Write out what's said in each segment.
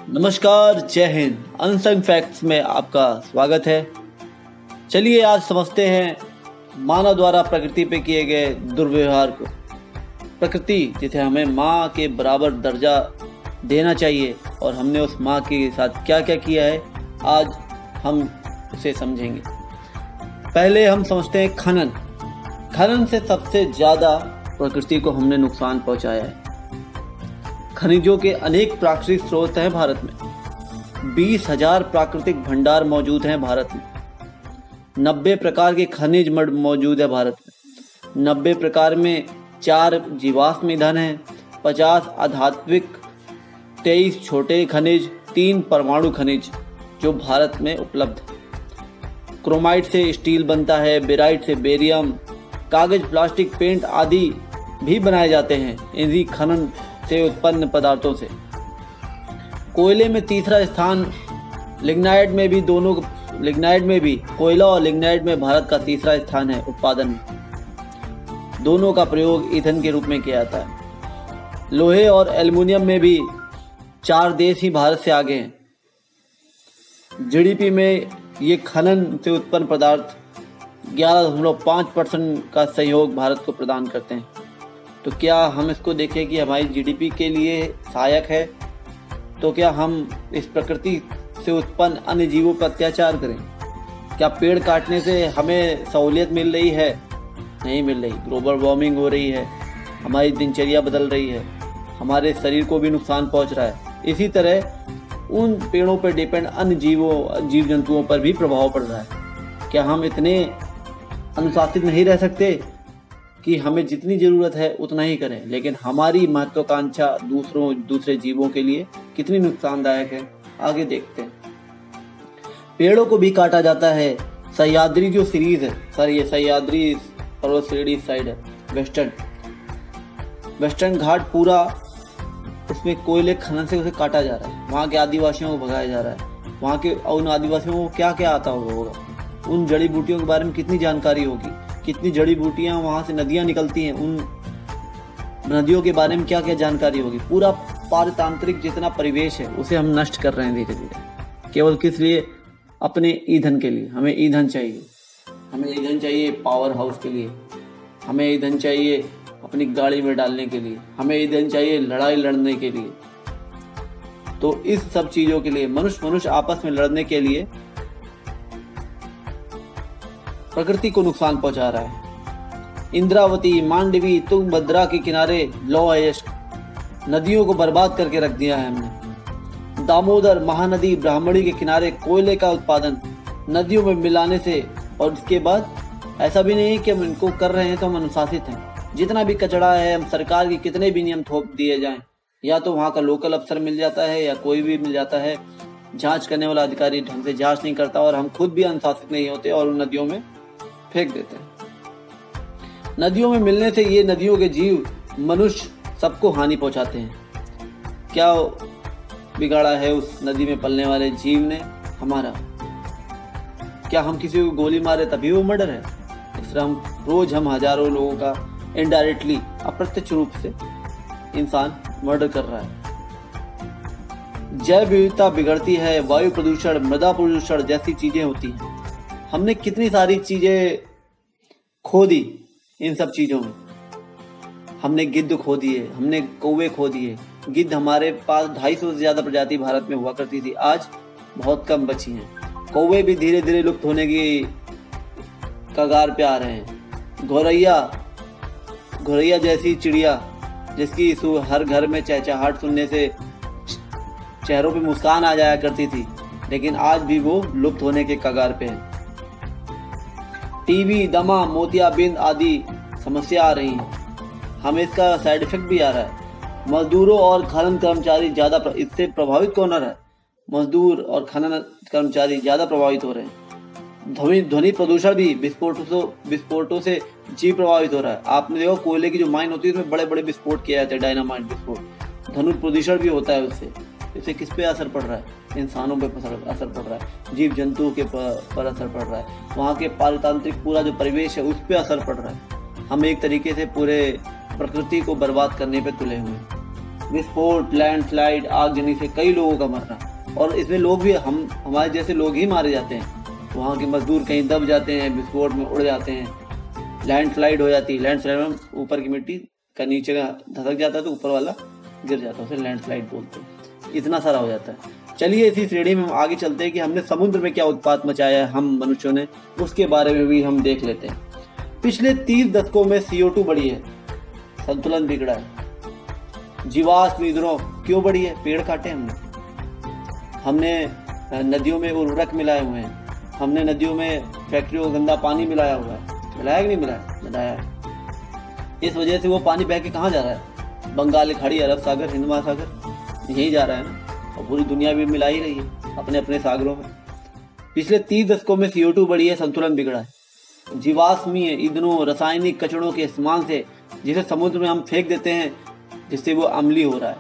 नमस्कार, जय Hind. Unsung facts में आपका स्वागत है। चलिए आज समझते हैं मानव द्वारा प्रकृति पे किए गए दुर्व्यवहार को। प्रकृति जिसे हमें माँ के बराबर दर्जा देना चाहिए और हमने उस माँ के साथ क्या क्या किया है, आज हम उसे समझेंगे। पहले हम समझते हैं खनन। खनन से सबसे ज़्यादा प्रकृति को हमने नुकसान पहुंचाया है। खनिजों के अनेक प्राकृतिक स्रोत हैं भारत में। 20,000 प्राकृतिक भंडार मौजूद हैं भारत में। 90 प्रकार के खनिज मौजूद है भारत में। 90 प्रकार में 4 जीवाश्म ईंधन हैं, 50 आधात्विक, 23 छोटे खनिज, 3 परमाणु खनिज जो भारत में उपलब्ध है। क्रोमाइट से स्टील बनता है, बेराइट से बेरियम, कागज, प्लास्टिक, पेंट आदि भी बनाए जाते हैं इन्हीं खनन से उत्पन्न पदार्थों से। कोयले में तीसरा स्थान, लिग्नाइट में भी कोयला और लिग्नाइट में भारत का तीसरा स्थान है उत्पादन में। दोनों का प्रयोग ईंधन के रूप में किया जाता है। लोहे और एल्युमिनियम में भी 4 देश ही भारत से आगे हैं। जीडीपी में ये खनन से उत्पन्न पदार्थ 11.5% का सहयोग भारत को प्रदान करते हैं। तो क्या हम इसको देखें कि हमारी जीडीपी के लिए सहायक है, तो क्या हम इस प्रकृति से उत्पन्न अन्य जीवों पर अत्याचार करें? क्या पेड़ काटने से हमें सहूलियत मिल रही है? नहीं मिल रही। ग्लोबल वार्मिंग हो रही है, हमारी दिनचर्या बदल रही है, हमारे शरीर को भी नुकसान पहुंच रहा है। इसी तरह उन पेड़ों पर डिपेंड अन्य जीव जंतुओं पर भी प्रभाव पड़ रहा है। क्या हम इतने अनुशासित नहीं रह सकते कि हमें जितनी ज़रूरत है उतना ही करें, लेकिन हमारी महत्वाकांक्षा दूसरे जीवों के लिए कितनी नुकसानदायक है, आगे देखते हैं। पेड़ों को भी काटा जाता है। सह्याद्री जो सीरीज है सर, ये सह्याद्री पर्वत श्रेणी साइड है, वेस्टर्न घाट पूरा, उसमें कोयले खनन से उसे काटा जा रहा है। वहाँ के आदिवासियों को भगाया जा रहा है। वहाँ के उन आदिवासियों को क्या क्या आता होगा, उन जड़ी बूटियों के बारे में कितनी जानकारी होगी, कितनी जड़ी बूटियां वहां से नदियां निकलती हैं, उन नदियों के बारे में क्या क्या जानकारी होगी। पूरा पारितांत्रिक जितना परिवेश है उसे हम नष्ट कर रहे हैं धीरे धीरे। केवल किस लिए? अपने ईंधन के लिए। हमें ईंधन चाहिए पावर हाउस के लिए, हमें ईंधन चाहिए अपनी गाड़ी में डालने के लिए, हमें ईंधन चाहिए लड़ाई लड़ने के लिए। तो इस सब चीजों के लिए मनुष्य आपस में लड़ने के लिए प्रकृति को नुकसान पहुंचा रहा है। इंद्रावती, मांडवी, तुंगभद्रा के किनारे लौह अयस्क नदियों को बर्बाद करके रख दिया है हमने। दामोदर, महानदी, ब्राह्मणी के किनारे कोयले का उत्पादन नदियों में मिलाने से, और इसके बाद ऐसा भी नहीं कि हम इनको कर रहे हैं तो हम अनुशासित हैं। जितना भी कचरा है, हम सरकार के कितने भी नियम थोप दिए जाएं, या तो वहाँ का लोकल अफसर मिल जाता है या कोई भी मिल जाता है, जांच करने वाला अधिकारी ढंग से जांच नहीं करता और हम खुद भी अनुशासित नहीं होते और उन नदियों में फेंक देते हैं। नदियों में मिलने से ये नदियों के जीव, मनुष्य सबको हानि पहुंचाते हैं। क्या बिगाड़ा है उस नदी में पलने वाले जीव ने हमारा? क्या हम किसी को गोली मारे तभी वो मर्डर है? इस तरह हम हजारों लोगों का इनडायरेक्टली, अप्रत्यक्ष रूप से इंसान मर्डर कर रहा है। जैव विविधता बिगड़ती है, वायु प्रदूषण, मृदा प्रदूषण जैसी चीजें होती हैं। हमने कितनी सारी चीजें खो दी इन सब चीजों में। हमने गिद्ध खो दिए, हमने कौवे खो दिए। गिद्ध हमारे पास 250 से ज्यादा प्रजाति भारत में हुआ करती थी, आज बहुत कम बची हैं। कौवे भी धीरे धीरे लुप्त होने की कगार पे आ रहे हैं। गौरैया जैसी चिड़िया, जिसकी हर घर में चहचहाट सुनने से चेहरों पे मुस्कान आ जाया करती थी, लेकिन आज भी वो लुप्त होने के कगार पे है। टीबी, दमा, मोतियाबिंद आदि समस्या आ रही है। हमें इसका साइड इफेक्ट भी आ रहा है। मजदूरों और खनन कर्मचारी ज्यादा इससे प्रभावित कौन हो रहा है? मजदूर और खनन कर्मचारी ज्यादा प्रभावित हो रहे हैं। ध्वनि प्रदूषण भी, विस्फोटों से जीव प्रभावित हो रहा है। आपने देखो कोयले की जो माइन होती है उसमें बड़े बड़े विस्फोट किए जाते हैं, डायनामाइट विस्फोट। ध्वनि प्रदूषण भी होता है उससे। इससे किस पे असर पड़ रहा है? इंसानों पे असर पड़ रहा है, जीव जंतुओं के पर असर पड़ रहा है, वहाँ के पारितांत्रिक पूरा जो परिवेश है उस पे असर पड़ रहा है। हम एक तरीके से पूरे प्रकृति को बर्बाद करने पे तुले हुए हैं। विस्फोट, लैंडस्लाइड, आगजनी से कई लोगों का मरना, और इसमें लोग भी हमारे जैसे लोग ही मारे जाते हैं। वहाँ के मजदूर कहीं दब जाते हैं, विस्फोट में उड़ जाते हैं, लैंडस्लाइड हो जाती है। लैंडस्लाइड में ऊपर की मिट्टी का नीचे का धसक जाता है तो ऊपर वाला गिर जाता है, उसे लैंडस्लाइड बोलते हैं। इतना सारा हो जाता है। चलिए इसी श्रेणी में हम आगे चलते हैं कि हमने समुद्र में क्या उत्पात मचाया है हम मनुष्यों ने, उसके बारे में भी हम देख लेते हैं। पिछले 30 दशकों में CO2 बढ़ी है, संतुलन बिगड़ा है। जीवाश्म ईंधनों क्यों बढ़ी है? पेड़ काटे हमने नदियों में उर्वरक मिलाए हुए हैं, हमने नदियों में फैक्ट्रियों को गंदा पानी मिलाया हुआ है। मिलाया कि नहीं मिलाया? मिलाया है। इस वजह से वो पानी बह के कहाँ जा रहा है? बंगाल की खाड़ी, अरब सागर, हिंद महासागर, यही जा रहा है ना। और पूरी दुनिया भी मिला ही रही है अपने अपने सागरों में। पिछले 30 दशकों में CO2 बढ़ी है, संतुलन बिगड़ा है। जीवाश्मीय ईंधनों, रासायनिक कचड़ों के इस्तेमाल से, जिसे समुद्र में हम फेंक देते हैं, जिससे वो अम्लीय हो रहा है।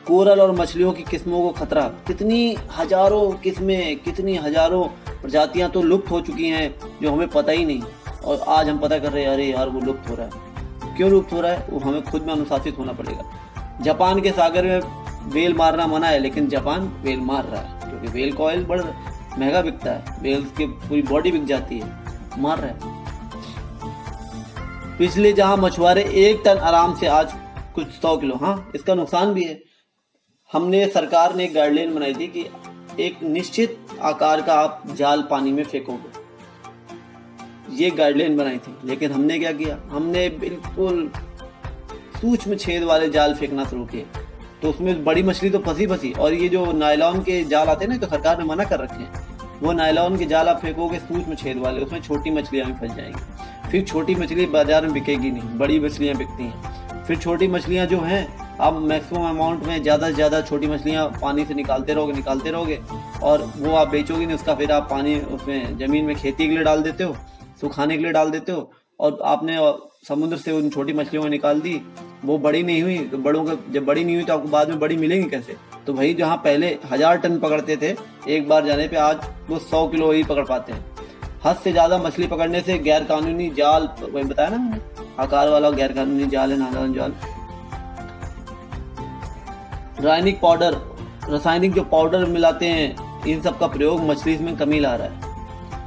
कोरल और मछलियों की किस्मों को खतरा। कितनी हजारों किस्में, कितनी हजारों प्रजातियां तो लुप्त हो चुकी हैं जो हमें पता ही नहीं, और आज हम पता कर रहे हैं अरे यार वो लुप्त हो रहा है। क्यों लुप्त हो रहा है? वो हमें खुद में अनुशासित होना पड़ेगा। जापान के सागर में वेल मारना मना है, लेकिन जापान वेल मार रहा है क्योंकि वेल का ऑयल बड़ा महंगा बिकता है, वेल की पूरी बॉडी बिक जाती है, मार रहा है। पिछले जहां मछुआरे 1 टन आराम से, आज कुछ 100 किलो। हाँ, इसका नुकसान भी है। हमने, सरकार ने एक गाइडलाइन बनाई थी कि एक निश्चित आकार का आप जाल पानी में फेंकोगे, ये गाइडलाइन बनाई थी। लेकिन हमने क्या किया? हमने बिल्कुल सूक्ष्म छेद वाले जाल फेंकना शुरू किए, तो उसमें बड़ी मछली तो फंसी। और ये जो नायलॉन के जाल आते हैं ना, तो सरकार ने मना कर रखे हैं, वो नायलॉन के जाल आप फेंकोगे सूक्ष्म छेद वाले, उसमें छोटी मछलियां भी फंस जाएंगी। फिर छोटी मछली बाजार में बिकेगी नहीं, बड़ी मछलियां बिकती हैं। फिर छोटी मछलियां जो हैं, आप मैक्सिमम अमाउंट में ज़्यादा से ज़्यादा छोटी मछलियां पानी से निकालते रहोगे, और वो आप बेचोगे नहीं, उसका फिर आप पानी उसमें ज़मीन में खेती के लिए डाल देते हो, सुखाने के लिए डाल देते हो, और आपने समुद्र से उन छोटी मछलियों को निकाल दी, वो बड़ी नहीं हुई, तो जब बड़ी नहीं हुई तो आपको बाद में बड़ी मिलेंगी कैसे? तो भाई जहाँ पहले 1000 टन पकड़ते थे एक बार जाने पे, आज वो 100 किलो ही पकड़ पाते हैं। हद से ज्यादा मछली पकड़ने से गैर कानूनी जाल, वही बताया ना मैंने, आकार वाला गैर कानूनी जाल है, नादान जाल। रासायनिक जो पाउडर मिलाते हैं, इन सब का प्रयोग मछली में कमी ला रहा है।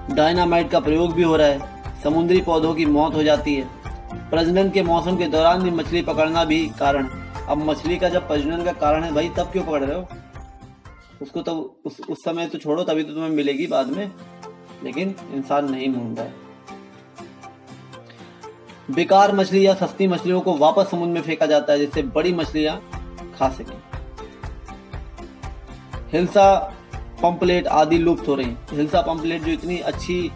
डायनामाइट का प्रयोग भी हो रहा है, समुद्री पौधों की मौत हो जाती है। प्रजनन के मौसम के दौरान भी मछली पकड़ना भी कारण। अब मछली का जब प्रजनन का कारण है भाई, तब क्यों पकड़ रहे हो उसको? तब उस समय तो छोड़ो, तभी तो तुम्हें मिलेगी बाद में, लेकिन इंसान नहीं ढूंढ रहा है। बेकार मछली या सस्ती मछलियों को वापस समुद्र में फेंका जाता है, जिससे बड़ी मछलियां खा सकें। हिल्सा, पंपलेट आदि लुप्त हो रही। हिल्सा, पंपलेट जो इतनी अच्छी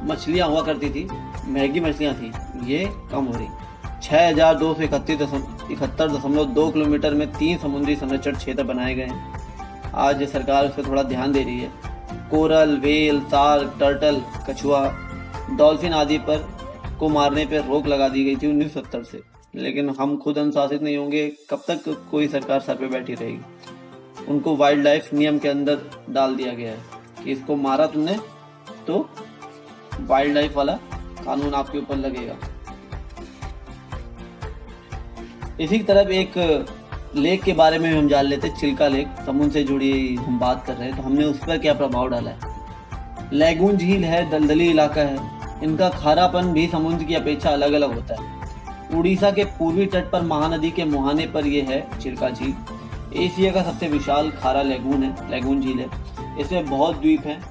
मछलियां हुआ करती थी, महंगी मछलियां थी, ये कम हो रही। 6271.2 किलोमीटर में 3 समुद्री संरक्षण क्षेत्र बनाए गए हैं। आज सरकार उस पर थोड़ा ध्यान दे रही है। कोरल, वेल, शार्क, टर्टल, कछुआ, डॉल्फिन आदि पर को मारने पर रोक लगा दी गई थी 1970 से, लेकिन हम खुद अनुशासित नहीं होंगे, कब तक कोई सरकार सर पे बैठी रहेगी? उनको वाइल्ड लाइफ नियम के अंदर डाल दिया गया है कि इसको मारा तुमने तो वाइल्ड लाइफ वाला कानून आपके ऊपर लगेगा। इसी की तरफ एक लेक के बारे में हम जान लेते, चिल्का लेक, समुद्र से जुड़ी हम बात कर रहे हैं, तो हमने उस पर क्या प्रभाव डाला है। लैगून झील है, दलदली इलाका है, इनका खारापन भी समुद्र की अपेक्षा अलग अलग होता है। उड़ीसा के पूर्वी तट पर महानदी के मुहाने पर यह है चिल्का झील। एशिया का सबसे विशाल खारा लैगून झील है। इसमें बहुत द्वीप है।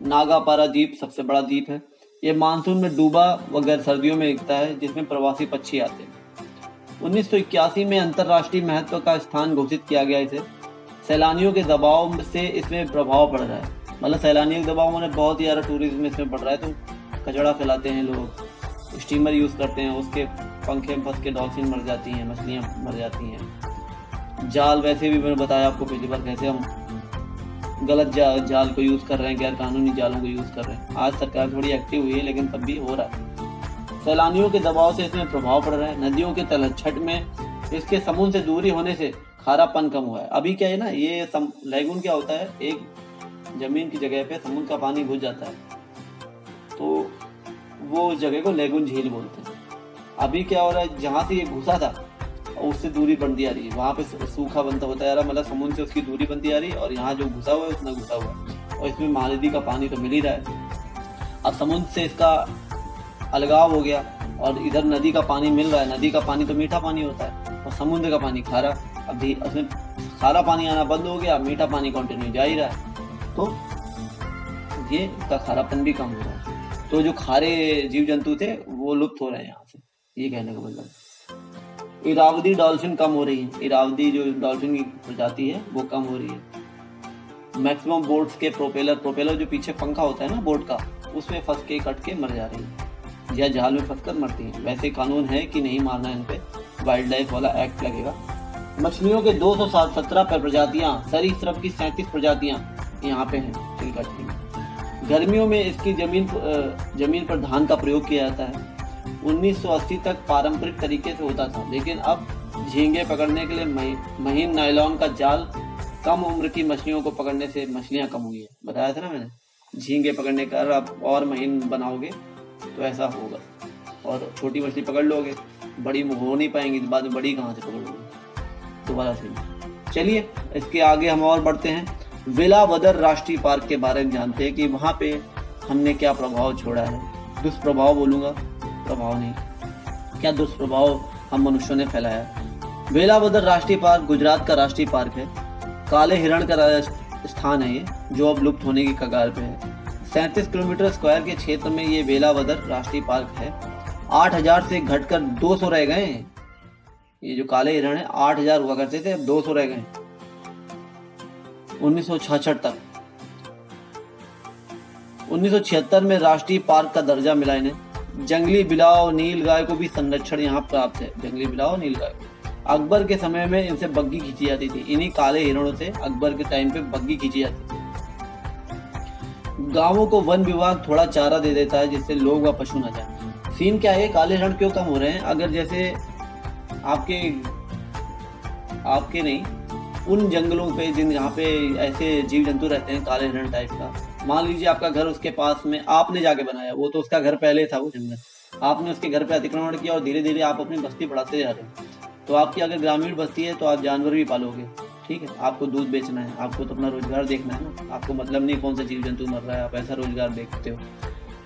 नागापारा द्वीप सबसे बड़ा द्वीप है। ये मानसून में डूबा वगैरह सर्दियों में दिखता है, जिसमें प्रवासी पक्षी आते हैं। 1981 में अंतर्राष्ट्रीय महत्व का स्थान घोषित किया गया इसे। सैलानियों के दबाव से इसमें प्रभाव पड़ रहा है, मतलब सैलानियों के दबाव में बहुत ही ज़्यादा टूरिज्म इसमें बढ़ रहा है, तो कचड़ा फैलाते हैं लोग, स्टीमर यूज़ करते हैं, उसके पंखे में फंस के डॉल्फिन मर जाती हैं, मछलियाँ मर जाती हैं। जाल, वैसे भी मैंने बताया आपको पिछली बार कैसे हम गलत जाल को यूज़ कर रहे हैं, गैर कानूनी जालों को यूज़ कर रहे हैं। आज सरकार थोड़ी एक्टिव हुई है, लेकिन तब भी हो रहा है। सैलानियों के दबाव से इसमें प्रभाव पड़ रहा है। नदियों के तलछट में इसके समुद्र से दूरी होने से खारापन कम हुआ है। अभी क्या है ना, ये लैगून क्या होता है, एक जमीन की जगह पे समुद्र का पानी घुस जाता है, तो वो उस जगह को लैगून झील बोलते हैं। अभी क्या हो रहा है, जहाँ से ये घुसा था और उससे दूरी बनती आ रही है, वहाँ पे सूखा बनता होता जा रहा है, मतलब समुद्र से उसकी दूरी बनती आ रही है, और यहाँ जो घुसा हुआ है उतना घुसा हुआ है, और इसमें महानदी का पानी तो मिल ही रहा है। अब समुद्र से इसका अलगाव हो गया और इधर नदी का पानी मिल रहा है। नदी का पानी तो मीठा पानी होता है और समुद्र का पानी खारा। अब उसमें खारा पानी आना बंद हो गया, मीठा पानी कंटिन्यू जा ही रहा है, तो ये इसका खारापन भी कम हो रहा है। तो जो खारे जीव जंतु थे वो लुप्त हो रहे हैं यहाँ से, ये कहने का मतलब। इरावदी डॉल्फिन कम हो रही है, इरावदी जो डॉल्फिन की प्रजाति है वो कम हो रही है। मैक्सिमम बोट्स के प्रोपेलर जो पीछे पंखा होता है ना बोट का, उसमें फंस के कट के मर जा रही है या जाल में फंसकर मरती है। वैसे कानून है कि नहीं मारना है, इन पे वाइल्ड लाइफ वाला एक्ट लगेगा। मछलियों के 217 प्रजातियां, सरीसृप की 37 प्रजातियां यहाँ पे हैं चिलकट में। गर्मियों में इसकी जमीन पर धान का प्रयोग किया जाता है। 1980 तक पारंपरिक तरीके से होता था, लेकिन अब झींगे पकड़ने के लिए महीन नायलॉन का जाल, कम उम्र की मछलियों को पकड़ने से मछलियां कम हुई है। बताया था ना मैंने, झींगे पकड़ने का आप और महीन बनाओगे तो ऐसा होगा, और छोटी मछली पकड़ लोगे, बड़ी हो नहीं पाएंगी, बाद में बड़ी कहाँ से पकड़ोगे, दोबारा से। चलिए इसके आगे हम और बढ़ते हैं। वेलावदर राष्ट्रीय पार्क के बारे में जानते हैं कि वहाँ पे हमने क्या प्रभाव छोड़ा है। दुष्प्रभाव बोलूंगा, प्रभाव नहीं, क्या दुष्प्रभाव हम मनुष्यों ने फैलाया। वेलावदर राष्ट्रीय पार्क गुजरात का राष्ट्रीय पार्क है। काले हिरण का स्थान है ये, जो अब लुप्त होने की कगार पे है। 37 किलोमीटर स्क्वायर के क्षेत्र में ये वेलावदर राष्ट्रीय पार्क है। 8000 से घटकर 200 रह गए। ये जो काले हिरण है 8000 हुआ करते थे, अब 200 रह गए 1966 तक। 1976 में राष्ट्रीय पार्क का दर्जा मिला इन्हें। जंगली बिलाव, नील गाय को भी संरक्षण यहाँ प्राप्त है। जंगली बिलाव, नील गाय। अकबर के समय में इनसे बग्गी खींची जाती थी। इन्हीं काले हिरणों से अकबर के टाइम पे बग्गी खींची जाती थी। गांवों को वन विभाग थोड़ा चारा दे देता है जिससे लोग व पशु न जाए। सीन क्या है, काले हिरण क्यों कम हो रहे हैं? अगर जैसे आपके नहीं, उन जंगलों पे जिन जहाँ पे ऐसे जीव जंतु रहते हैं काले हिरण टाइप का, मान लीजिए आपका घर उसके पास में आपने जाके बनाया, वो तो उसका घर पहले था वो जंगल, आपने उसके घर पे अतिक्रमण किया और धीरे धीरे आप अपनी बस्ती बढ़ाते जा रहे हो। तो आपकी अगर ग्रामीण बस्ती है तो आप जानवर भी पालोगे, ठीक है, आपको दूध बेचना है, आपको तो अपना रोजगार देखना है ना, आपको मतलब नहीं कौन सा जीव जंतु मर रहा है, आप ऐसा रोजगार देखते हो।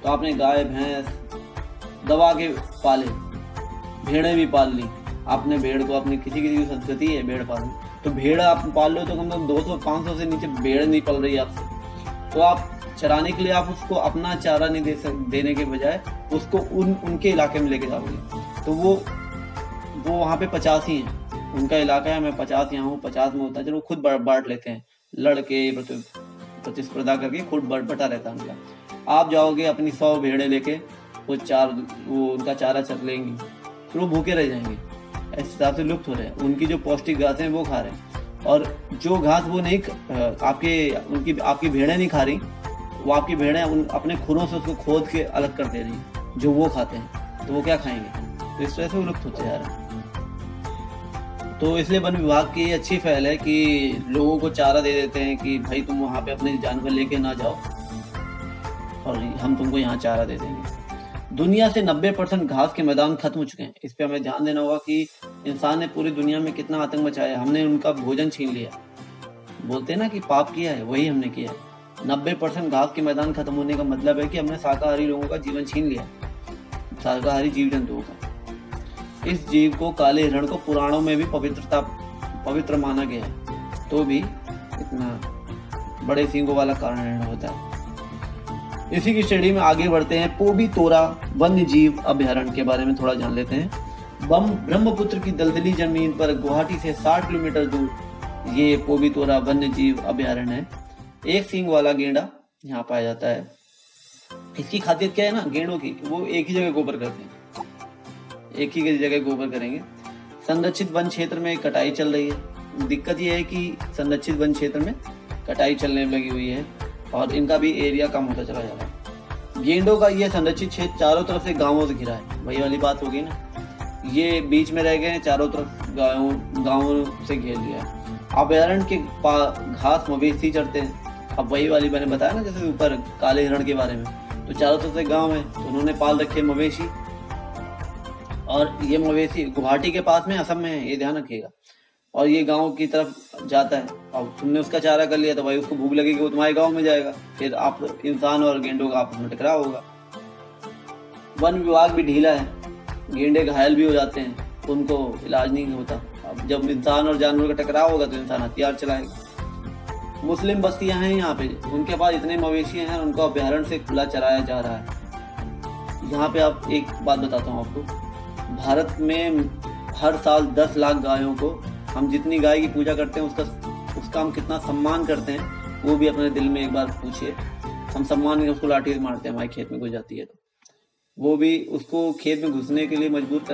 तो आपने गाय भैंस दबा के पाले, भेड़ें भी पाल ली आपने। भेड़ को अपनी किसी की संस्कृति है भेड़ पालनी, तो भेड़ आप पाल लो तो कम से कम 200-500 से नीचे भेड़ नहीं पल रही आपसे। तो आप चराने के लिए आप उसको अपना चारा नहीं देने के बजाय उसको उनके इलाके में लेके जाओगे, तो वो वहाँ पे 50 ही हैं, उनका इलाका है, मैं 50 यहाँ हूँ, 50 में होता है, चलो खुद बांट लेते हैं, लड़के प्रतिस्पर्धा करके खुद बटा रहता है उनका। आप जाओगे अपनी 100 भेड़े लेके, वो उनका चारा चर लेंगी, फिर वो भूखे रह जाएंगे। इस हिसाब से लुप्त हो रहे हैं। उनकी जो पौष्टिक घास है वो खा रहे हैं, और जो घास वो नहीं आपकी भेड़ें नहीं खा रही, वो आपकी भेड़ें अपने खुरों से उसको खोद के अलग कर दे रही जो वो खाते हैं, तो वो क्या खाएंगे? तो इस तरह से वो लुप्त होते जा रहे हैं। तो इसलिए वन विभाग की अच्छी पहल है कि लोगों को चारा दे देते हैं कि भाई तुम वहाँ पे अपने जानवर लेके ना जाओ और हम तुमको यहाँ चारा दे देंगे। दुनिया से 90% घास के मैदान खत्म हो चुके हैं। इस पे हमें ध्यान देना होगा कि इंसान ने पूरी दुनिया में कितना आतंक मचाया। हमने उनका भोजन छीन लिया, बोलते हैं ना कि पाप किया है, वही हमने किया है। 90% घास के मैदान खत्म होने का मतलब है कि हमने शाकाहारी लोगों का जीवन छीन लिया, शाकाहारी जीव जंतुओं का। इस जीव को, काले हिरण को, पुराणों में भी पवित्र माना गया है, तो भी इतना बड़े सींगों वाला काला हिरण होता है। इसी की श्रेणी में आगे बढ़ते हैं। पोबी तोरा वन्य जीव अभयारण्य के बारे में थोड़ा जान लेते हैं। ब्रह्मपुत्र की दलदली जमीन पर गुवाहाटी से 60 किलोमीटर दूर ये पोबी तोरा वन्य जीव अभयारण्य है। एक सींग वाला गेंडा यहाँ पाया जाता है। इसकी खासियत क्या है ना गेंडों की, वो एक ही जगह गोबर करते हैं, एक ही जगह गोबर करेंगे। संरक्षित वन क्षेत्र में कटाई चल रही है। दिक्कत ये है कि संरक्षित वन क्षेत्र में कटाई चलने लगी हुई है और इनका भी एरिया कम होता चला जा रहा है। गेंडों का ये संरक्षित क्षेत्र चारों तरफ से गांवों से घिरा है, वही वाली बात होगी ना, ये बीच में रह गए हैं, चारों तरफ गांवों से घेर लिया है। अभयारण्य के घास मवेशी चढ़ते हैं। अब वही वाली मैंने बताया ना जैसे ऊपर काले हिरण के बारे में, तो चारों तरफ से गाँव है, तो उन्होंने पाल रखे मवेशी और ये मवेशी गुवाहाटी के पास में, असम में है, ये ध्यान रखिएगा। और ये गांव की तरफ जाता है। अब तुमने उसका चारा कर लिया तो भाई उसको भूख लगेगी, वो तुम्हारे गांव में जाएगा, फिर आप इंसान और गेंडों का आपस में टकराव होगा। वन विभाग भी ढीला है, गेंडे घायल भी हो जाते हैं, उनको इलाज नहीं होता। अब जब इंसान और जानवर का टकराव होगा तो इंसान हथियार चलाएगा। मुस्लिम बस्तियां हैं यहाँ पे, उनके पास इतने मवेशी हैं, उनको अभ्यारण्य से खुला चराया जा रहा है। यहाँ पे आप एक बात बताता हूँ आपको, भारत में हर साल 10 लाख गायों को, हम जितनी गाय की पूजा करते हैं उसका हम कितना सम्मान करते हैं, वो भी अपने दिल में एक बार पूछिए। हम सम्मान में उसको लाठी से मारते हैं, हमारे खेत में घुस जाती है तो वो भी उसको खेत में घुसने के लिए मजबूर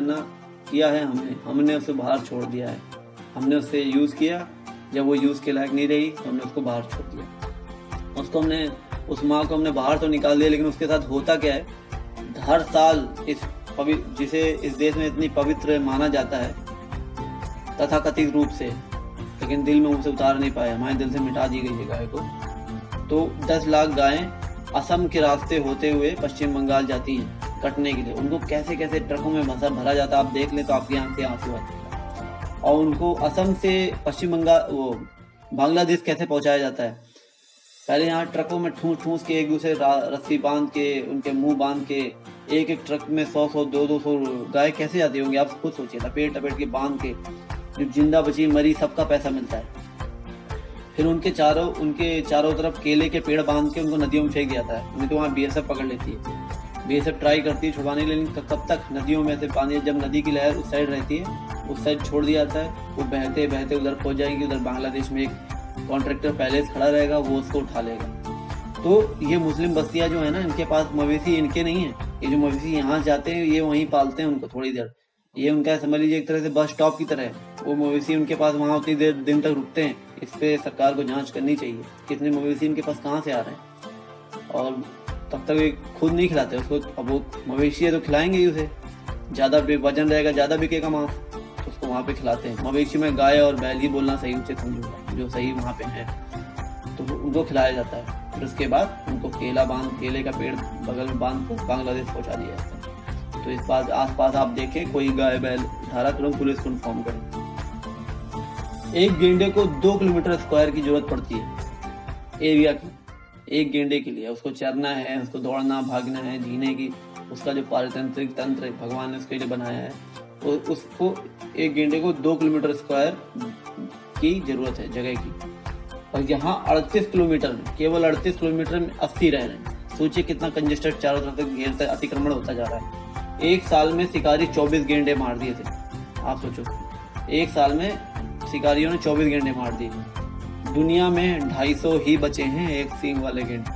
किया है हमने उसको बाहर छोड़ दिया है। हमने उससे यूज़ किया, जब वो यूज़ के लायक नहीं रही तो हमने उसको बाहर छोड़ दिया। उस माँ को हमने बाहर तो निकाल दिया, लेकिन उसके साथ होता क्या है, हर साल जिसे इस देश में इतनी पवित्र माना जाता है तथाकथित रूप से, लेकिन दिल में उसे उतार नहीं पाए, हमारे दिल से मिटा दी गई है गाय को। तो 10 लाख गायें असम के रास्ते होते हुए पश्चिम बंगाल जाती हैं कटने के लिए। उनको कैसे कैसे ट्रकों में भरा जाता है, आप देख ले तो आपकी आंख से आंसू आते हैं। और उनको असम से पश्चिम बंगाल बांग्लादेश कैसे पहुंचाया जाता है, पहले यहाँ ट्रकों में ठूस के एक दूसरे रस्सी बांध के, उनके मुंह बांध के, एक ट्रक में 100 200 गाय कैसे जाती होंगी, आप खुद सोचिए। लपेट के बांध के, जो जिंदा बची मरी सबका पैसा मिलता है। फिर उनके चारों तरफ केले के पेड़ बांध के उनको नदियों में फेंक दिया जाता है। उन्हें तो वहाँ BSF पकड़ लेती है, BSF ट्राई करती है छुड़वाने के लिए, लेकिन कब तक नदियों में से पानी, जब नदी की लहर उस साइड रहती है उस साइड छोड़ दिया जाता है, वो बहते बहते उधर पहुंच जाएंगे। उधर बांग्लादेश में एक कॉन्ट्रैक्टर पहले से खड़ा रहेगा, वो उसको उठा लेगा। तो ये मुस्लिम बस्तियां जो है ना, इनके पास मवेशी इनके नहीं है, ये जो मवेशी यहाँ जाते हैं ये वहीं पालते हैं उनको थोड़ी देर। ये उनका समझ लीजिए एक तरह से बस स्टॉप की तरह है, वो मवेशी उनके पास वहाँ उतनी देर दिन तक रुकते हैं। इस पे सरकार को जांच करनी चाहिए, कितने मवेशी इनके पास कहाँ से आ रहे हैं। और तब तक वे खुद नहीं खिलाते उसको, अब वो मवेशी है तो खिलाएंगे ही उसे, ज़्यादा वजन रहेगा, ज़्यादा बिकेगा मांस, तो उसको वहाँ पे खिलाते हैं। मवेशी में गाय और बैल ही बोलना सही उचित समझूंगा, जो सही वहाँ पे है, तो उनको खिलाया जाता है। फिर उसके बाद उनको केले का पेड़ बगल में बांध कर बांग्लादेश पहुँचा दिया जाता है। तो इस बात आसपास आप देखें कोई गाय बैल धारा तुरंत पुलिस को इन्फॉर्म करें। एक गेंडे को 2 किलोमीटर स्क्वायर की जरूरत पड़ती है एरिया की, एक गेंडे के लिए। उसको चरना है, उसको दौड़ना भागना है, जीने की, उसका जो पारितंत्रिक तंत्र भगवान ने उसके लिए बनाया है, उसको एक गेंडे को 2 किलोमीटर स्क्वायर की जरूरत है जगह की। और यहाँ 38 किलोमीटर में, केवल 38 किलोमीटर में 80 रह रहे हैं। सोचिए कितना कंजेस्टेड चारों तरफ तक घेर तक अतिक्रमण होता जा रहा है। एक साल में शिकारी 24 गेंडे मार दिए थे, आप सोचो, एक साल में शिकारियों ने 24 गेंडे मार दिए। दुनिया में 250 ही बचे हैं एक सींग वाले गेंडे।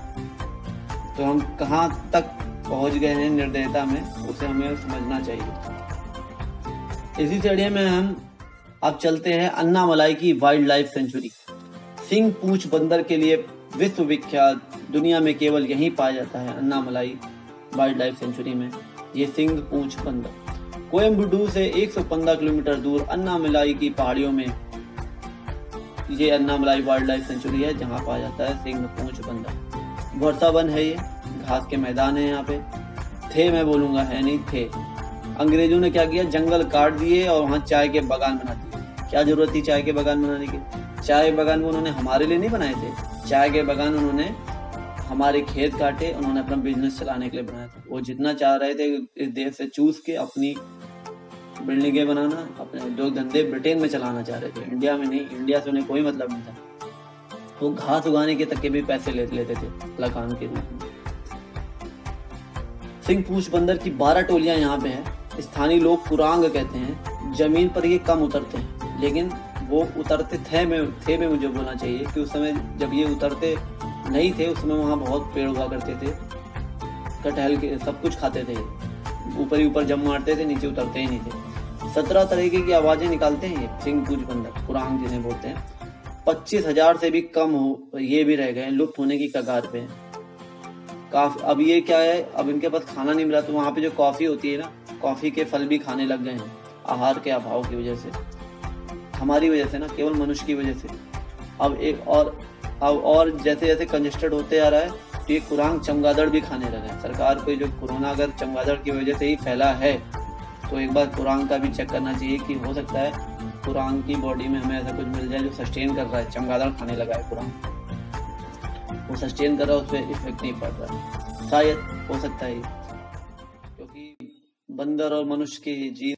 तो हम कहाँ तक पहुंच गए हैं निर्दयता में, उसे हमें समझना चाहिए। इसी श्रेणी में हम अब चलते हैं अन्नामलाई की वाइल्ड लाइफ सेंचुरी। सिंह पूंछ बंदर के लिए विश्व विख्यात, दुनिया में केवल यहीं पाया जाता है अन्नामलाई वाइल्ड लाइफ सेंचुरी में ये सिंह पूंछ बंदर। कोयम्बटूर से 115 किलोमीटर दूर अन्नामलाई की पहाड़ियों में ये अन्नामलाई वाइल्ड लाइफ सेंचुरी है, जहाँ पाया जाता है सिंह पूंछ बंदर। वर्षा वन है, ये घास के मैदान है यहाँ पे। मैं बोलूंगा है नहीं थे। अंग्रेजों ने क्या किया, जंगल काट दिए और वहाँ चाय के बागान बना दिए। क्या जरूरत थी चाय के बागान बनाने की? चाय बागान वो उन्होंने हमारे लिए नहीं बनाए थे, चाय के बागान उन्होंने हमारे खेत काटे, उन्होंने अपना बिजनेस चलाने के लिए बनाया था। वो जितना चाह रहे थे इस देश से चूस के अपनी बिल्डिंगें बनाना, अपने उद्योग धंधे ब्रिटेन में चलाना चाह रहे थे, इंडिया में नहीं। इंडिया से उन्हें कोई मतलब नहीं था। वो घास उगाने के तक के भी पैसे लेते थे लगान के रूप में। सिंह पूंछ बंदर की 12 टोलियां यहाँ पे है। स्थानीय लोग कुरांग कहते हैं। जमीन पर ये कम उतरते हैं, लेकिन वो उतरते थे में मुझे बोलना चाहिए कि उस समय जब ये उतरते नहीं थे, उस समय वहाँ बहुत पेड़ हुआ करते थे, कटहल के सब कुछ खाते थे, ऊपर ही ऊपर जम मारते थे, नीचे उतरते ही नहीं थे। 17 तरीके की आवाजें निकालते हैं ये सिंह पूंछ बंदर, कुरांग जिन्हें बोलते हैं। 25,000 से भी कम ये भी रह गए, लुप्त होने की कगार पे हैं। अब ये क्या है, अब इनके पास खाना नहीं मिला, तो वहाँ पे जो कॉफी होती है ना, कॉफी के फल भी खाने लग गए हैं आहार के अभाव की वजह से, हमारी वजह से ना, केवल मनुष्य की वजह से। अब और जैसे जैसे कंजेस्टेड होते आ रहा है, तो ये कुरांग चमगादड़ भी खाने लगे हैं। सरकार को जो कोरोना अगर चमगादड़ की वजह से ही फैला है, तो एक बार कुरांग का भी चेक करना चाहिए कि हो सकता है कुरांग की बॉडी में हमें ऐसा कुछ मिल जाए जो सस्टेन कर रहा है। चमगादड़ खाने लगा है कुरांग, वो सस्टेन कर रहा है, उस पर इफेक्ट नहीं पड़ रहा, शायद हो सकता है, क्योंकि बंदर और मनुष्य की जीन